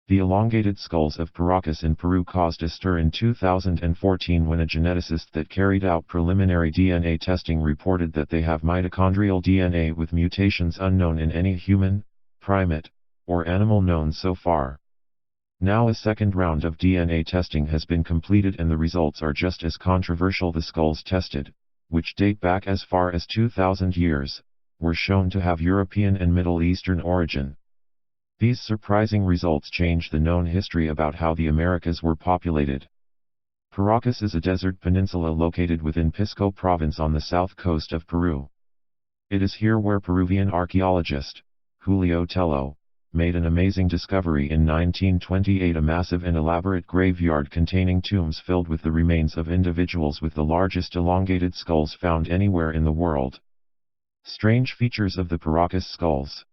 The elongated skulls of Paracas in Peru caused a stir in 2014 when a geneticist that carried out preliminary DNA testing reported that they have mitochondrial DNA with mutations unknown in any human, primate, or animal known so far. Now a second round of DNA testing has been completed and the results are just as controversial. The skulls tested, which date back as far as 2,000 years, were shown to have European and Middle Eastern origin. These surprising results change the known history about how the Americas were populated. Paracas is a desert peninsula located within Pisco province on the south coast of Peru. It is here where Peruvian archaeologist, Julio Tello, made an amazing discovery in 1928: a massive and elaborate graveyard containing tombs filled with the remains of individuals with the largest elongated skulls found anywhere in the world. Strange features of the Paracas skulls.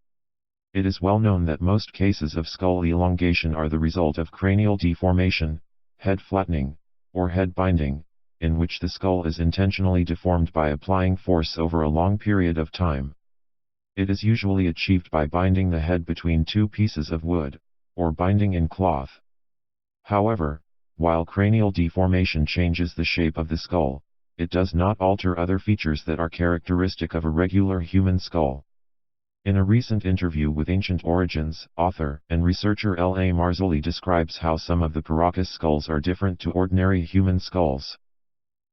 It is well known that most cases of skull elongation are the result of cranial deformation, head flattening, or head binding, in which the skull is intentionally deformed by applying force over a long period of time. It is usually achieved by binding the head between two pieces of wood, or binding in cloth. However, while cranial deformation changes the shape of the skull, it does not alter other features that are characteristic of a regular human skull. In a recent interview with Ancient Origins, author and researcher L.A. Marzulli describes how some of the Paracas skulls are different to ordinary human skulls.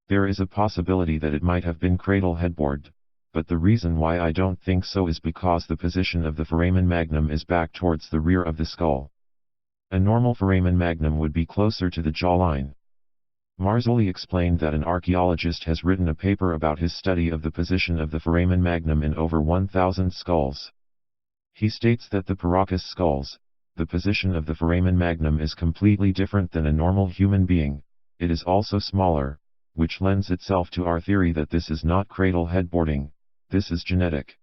There is a possibility that it might have been cradle headboard, but the reason why I don't think so is because the position of the foramen magnum is back towards the rear of the skull. A normal foramen magnum would be closer to the jawline. Marzulli explained that an archaeologist has written a paper about his study of the position of the foramen magnum in over 1,000 skulls. He states that the Paracas skulls, the position of the foramen magnum is completely different than a normal human being. It is also smaller, which lends itself to our theory that this is not cradle headboarding, this is genetic.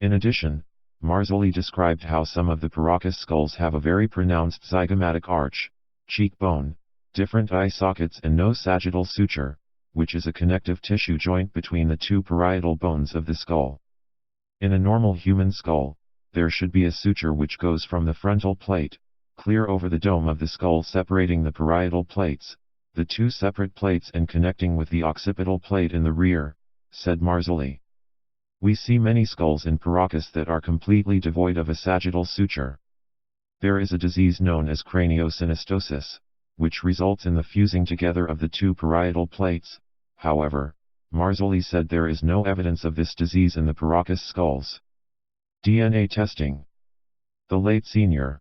In addition, Marzulli described how some of the Paracas skulls have a very pronounced zygomatic arch, cheekbone, different eye sockets and no sagittal suture, which is a connective tissue joint between the two parietal bones of the skull. In a normal human skull, there should be a suture which goes from the frontal plate, clear over the dome of the skull, separating the parietal plates, the two separate plates, and connecting with the occipital plate in the rear, said Marzulli. We see many skulls in Paracas that are completely devoid of a sagittal suture. There is a disease known as craniosynostosis, which results in the fusing together of the two parietal plates. However, Marzulli said there is no evidence of this disease in the Paracas skulls. DNA testing. The late Sr.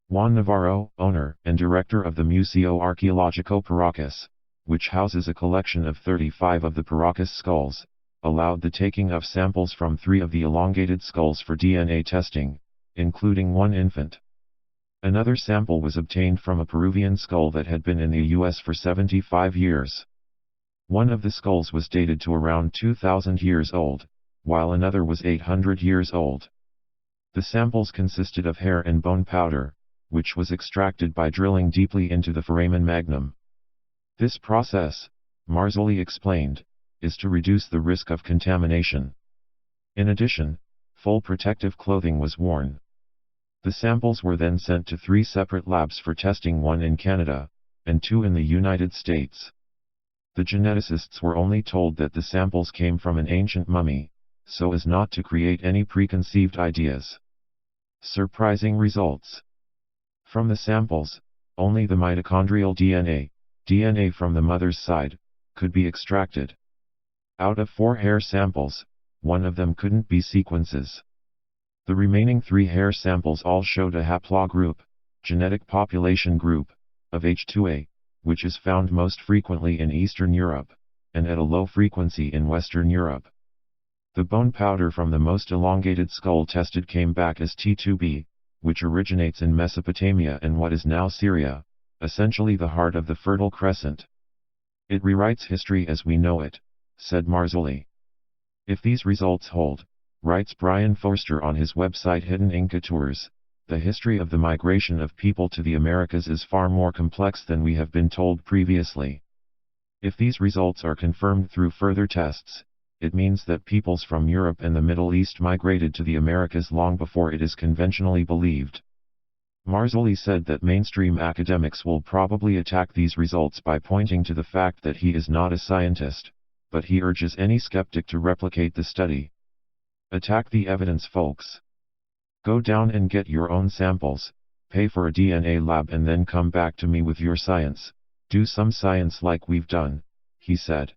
Juan Navarro, owner and director of the Museo Arqueológico Paracas, which houses a collection of 35 of the Paracas skulls, allowed the taking of samples from 3 of the elongated skulls for DNA testing, including one infant. Another sample was obtained from a Peruvian skull that had been in the U.S. for 75 years. One of the skulls was dated to around 2,000 years old, while another was 800 years old. The samples consisted of hair and bone powder, which was extracted by drilling deeply into the foramen magnum. This process, Marzulli explained, is to reduce the risk of contamination. In addition, full protective clothing was worn. The samples were then sent to 3 separate labs for testing, 1 in Canada, and 2 in the United States. The geneticists were only told that the samples came from an ancient mummy, so as not to create any preconceived ideas. Surprising results. From the samples, only the mitochondrial DNA from the mother's side, could be extracted. Out of 4 hair samples, 1 of them couldn't be sequences. The remaining 3 hair samples all showed a haplogroup, genetic population group, of H2A, which is found most frequently in Eastern Europe, and at a low frequency in Western Europe. The bone powder from the most elongated skull tested came back as T2B, which originates in Mesopotamia and what is now Syria, essentially the heart of the Fertile Crescent. It rewrites history as we know it, said Marzulli. If these results hold, writes Brian Forster on his website Hidden Inca Tours, the history of the migration of people to the Americas is far more complex than we have been told previously. If these results are confirmed through further tests, it means that peoples from Europe and the Middle East migrated to the Americas long before it is conventionally believed. Marzulli said that mainstream academics will probably attack these results by pointing to the fact that he is not a scientist, but he urges any skeptic to replicate the study. Attack the evidence, folks. Go down and get your own samples, pay for a DNA lab and then come back to me with your science. Do some science like we've done, he said.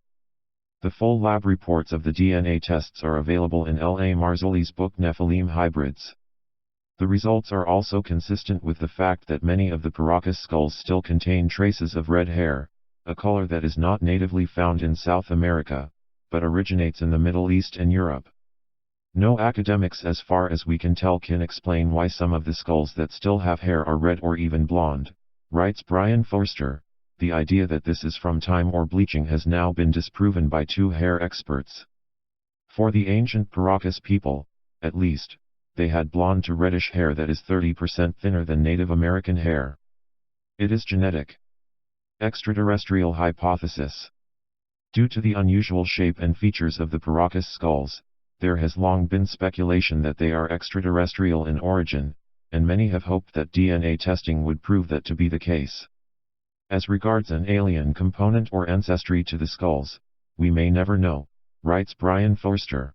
The full lab reports of the DNA tests are available in L.A. Marzulli's book Nephilim Hybrids. The results are also consistent with the fact that many of the Paracas skulls still contain traces of red hair, a color that is not natively found in South America, but originates in the Middle East and Europe. No academics as far as we can tell can explain why some of the skulls that still have hair are red or even blonde, writes Brian Forster. The idea that this is from time or bleaching has now been disproven by two hair experts. For the ancient Paracas people, at least, they had blonde to reddish hair that is 30% thinner than Native American hair. It is genetic. Extraterrestrial hypothesis. Due to the unusual shape and features of the Paracas skulls, there has long been speculation that they are extraterrestrial in origin, and many have hoped that DNA testing would prove that to be the case. As regards an alien component or ancestry to the skulls, we may never know, writes Brian Forster.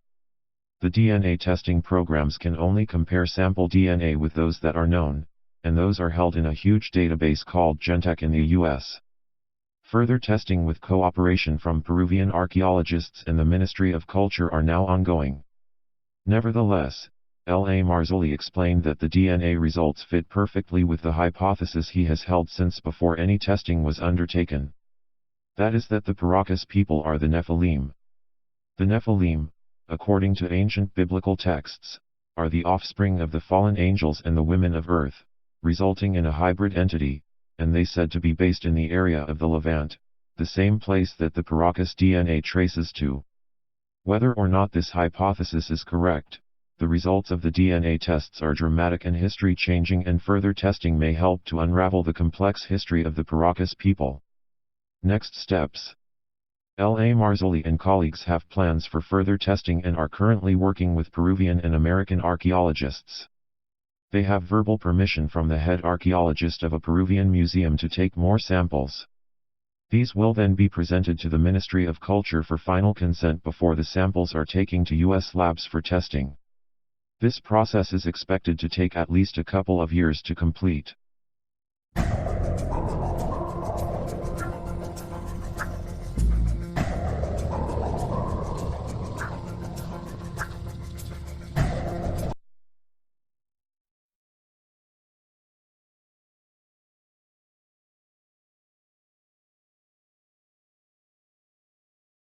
The DNA testing programs can only compare sample DNA with those that are known, and those are held in a huge database called GenTech in the US. Further testing with cooperation from Peruvian archaeologists and the Ministry of Culture are now ongoing. Nevertheless, L.A. Marzulli explained that the DNA results fit perfectly with the hypothesis he has held since before any testing was undertaken. That is that the Paracas people are the Nephilim. The Nephilim, according to ancient biblical texts, are the offspring of the fallen angels and the women of earth, resulting in a hybrid entity, and they said to be based in the area of the Levant, the same place that the Paracas DNA traces to. Whether or not this hypothesis is correct, the results of the DNA tests are dramatic and history-changing, and further testing may help to unravel the complex history of the Paracas people. Next steps. L.A. Marzulli and colleagues have plans for further testing and are currently working with Peruvian and American archaeologists. They have verbal permission from the head archaeologist of a Peruvian museum to take more samples. These will then be presented to the Ministry of Culture for final consent before the samples are taken to U.S. labs for testing. This process is expected to take at least a couple of years to complete.